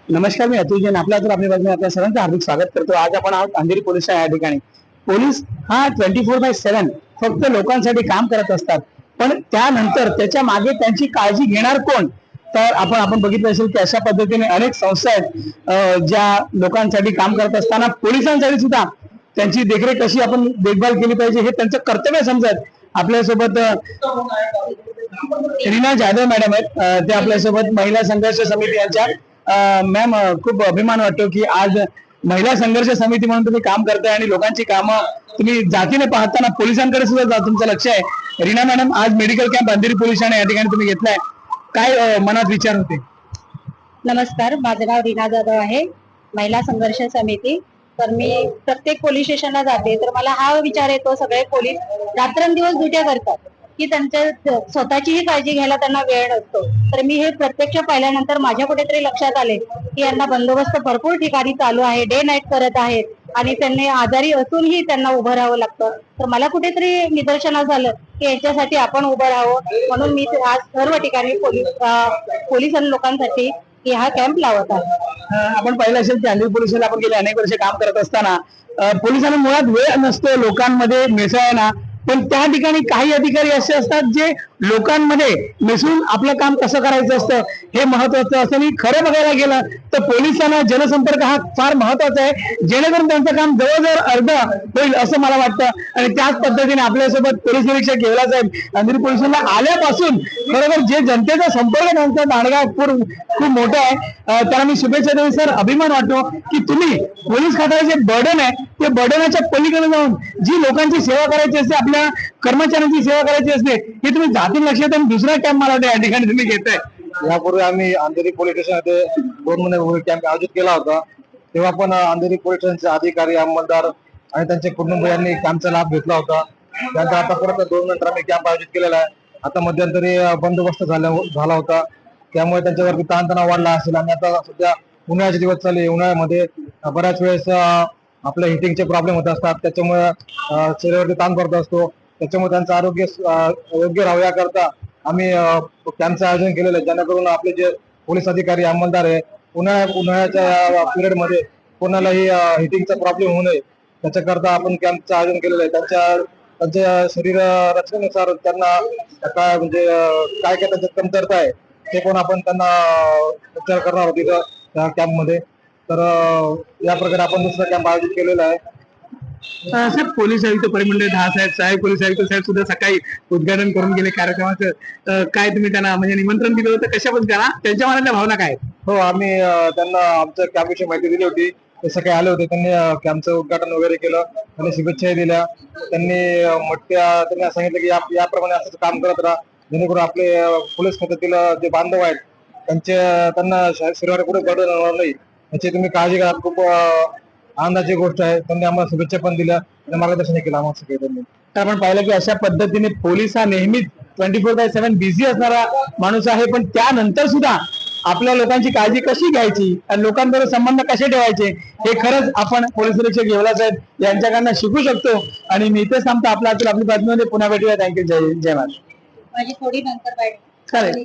नमस्कार, मी अतुल जैन. आपल्या बातमी आपल्या सर्वांचं हार्दिक स्वागत करतो. आज आपण आहोत अंधेरी पोलीस या ठिकाणी. पोलीस हा 24/7 फक्त लोकांसाठी काम करत असतात, पण त्यानंतर त्याच्या मागे त्यांची काळजी घेणार कोण? तर आपण बघितलं असेल की अशा पद्धतीने अनेक संस्था आहेत ज्या लोकांसाठी काम करत असताना पोलिसांसाठी सुद्धा त्यांची देखरेख कशी आपण देखभाल केली पाहिजे हे त्यांचं कर्तव्य समजत आपल्यासोबत रीना जाधव मॅडम आहेत. ते आपल्यासोबत महिला संघर्ष समिती यांच्या मॅम, खूप अभिमान वाटतो की आज महिला संघर्ष समिती म्हणून तुम्ही काम करताय आणि लोकांची कामं तुम्ही जातीने पाहताना पोलिसांकडे सुद्धा तुमचं लक्ष आहे. रीना मॅडम, आज medical camp Andheri police Thane या ठिकाणी तुम्ही घेतलाय, काय मनात विचार होते? नमस्कार, माझं नाव रीना जाधव आहे, महिला संघर्ष समिती. तर मी प्रत्येक पोलीस स्टेशनला जाते, तर मला हा विचार येतो, सगळे पोलीस रात्रंदिवस ड्युट्या करतात की त्यांच्या स्वतःचीही काळजी घ्यायला त्यांना वेळ नसतो. तर मी हे प्रत्यक्ष पाहिल्यानंतर माझ्या कुठेतरी लक्षात आले की यांना बंदोबस्त भरपूर ठिकाणी चालू आहे, डे नाईट करत आहेत आणि त्यांनी आजारी असूनही त्यांना उभं राहावं लागतं. तर मला कुठेतरी निदर्शनास झालं की याच्यासाठी आपण उभं राहावं, म्हणून मी आज सर्व ठिकाणी पोलीस आणि लोकांसाठी हा कॅम्प लावत आहे. आपण पाहिलं असेल की अंधेरी पोलिसांना आपण गेले अनेक वर्ष काम करत असताना पोलिसांना मुळात वेळ नसतो लोकांमध्ये मिसळायला, पण त्या ठिकाणी काही अधिकारी असे असतात जे लोकांमध्ये मिसळून आपलं काम कसं करायचं असतं हे महत्वाचं असतं. आणि खरं बघायला गेलं तर पोलिसांना जनसंपर्क हा फार महत्वाचा आहे, जेणेकरून त्यांचं काम जवळजवळ अर्ध होईल असं मला वाटतं. आणि त्याच पद्धतीने आपल्यासोबत पोलीस निरीक्षक घेवला साहेब अंधेरी पोलिसांना आल्यापासून बरोबर जे जनतेचा संपर्क त्यांचा दांडगा खूप मोठा आहे. त्याला मी शुभेच्छा देईन. सर, अभिमान वाटतो की तुम्ही पोलीस खात्याचे जे बर्डन आहे ते बर्डनाच्या पलीकडे जाऊन जी लोकांची सेवा करायची असते, आपल्या कर्मचाऱ्यांची सेवा करायची असते, हे तुम्ही जातीन लक्षात आणि दुसरा कॅम्प मला या ठिकाणी तुम्ही घेताय. यापूर्वी आम्ही अंधेरी पोलीस स्टेशनमध्ये 2 महिने कॅम्प आयोजित केला होता. तेव्हा पण अंधेरी पोलीस स्टेशनचे अधिकारी, अंमलदार आणि त्यांचे कुटुंब यांनी कॅम्पचा लाभ घेतला होता. त्यानंतर आता परत 2 नंतर आम्ही कॅम्प आयोजित केलेला आहे. आता मध्यंतरी बंदोबस्त झाला होता, त्यामुळे त्यांच्यावरती ताणतणाव वाढला असेल. आणि आता सध्या उन्हाळ्याचे दिवस चालले, उन्हाळ्यामध्ये बऱ्याच वेळेस आपल्या हिटिंगचे प्रॉब्लेम होत असतात, त्याच्यामुळे शरीरावरती ताण पडत असतो. त्याच्यामुळे त्यांचं आरोग्य योग्य राहावं याकरता आम्ही कॅम्पचं आयोजन केलेलं आहे, जेणेकरून आपले जे पोलीस अधिकारी, अंमलदार आहे, उन्हाळ्याच्या पिरियडमध्ये कोणालाही हिटिंगचा प्रॉब्लेम होऊ नये त्याच्याकरता आपण कॅम्पचं आयोजन केलेलं आहे. त्यांच्या शरीर रचनेनुसार त्यांना काय म्हणजे काय त्यांच्यात कमतरता आहे ते पण आपण त्यांना उपचार करणार आहोत तिथं त्या कॅम्पमध्ये. तर या प्रकारे आपण दुसरा कॅम्प आयोजित केलेला आहे. साहेब, पोलीस आयुक्त परिमंडळ 10 साहेब पोलीस आयुक्त साहेब सुद्धा सकाळी उद्घाटन करून गेले कार्यक्रमाचं. काय तुम्ही त्यांना म्हणजे निमंत्रण दिलं होतं, कशा पण त्यांच्या मनातल्या भावना काय? हो, आम्ही त्यांना आमच्या कॅम्पविषयी माहिती दिली होती. ते सकाळी आले होते, त्यांनी कॅम्पचं उद्घाटन वगैरे केलं, त्यांनी शुभेच्छाही दिल्या. त्यांनी सांगितलं की याप्रमाणे असं काम करत राहा, जेणेकरून आपले पोलीस खात्यातील जे बांधव आहेत त्यांना शरीरावर कुठे बर्डन होणार नाही याची तुम्ही काळजी घ्या. खूप आनंदाची गोष्ट आहे. त्यांनी आम्हाला शुभेच्छा पण दिल्या आणि मार्गदर्शन केलं आम्हाला सगळे त्यांनी. तर आपण पाहिलं की अशा पद्धतीने पोलीस हा नेहमीच 24/7 बिझी असणारा माणूस आहे, पण त्यानंतर सुद्धा आपल्या लोकांची काळजी कशी घ्यायची आणि लोकांबरोबर संबंध कसे ठेवायचे हे खरंच आपण पोलीस निरीक्षक घेवला साहेब यांच्याकडनं शिकू शकतो. आणि मी इथेच थांबतो. आपली बातमीमध्ये पुन्हा भेटूया. थँक्यू. जय महाराज. माझी थोडी नंतर चालेल.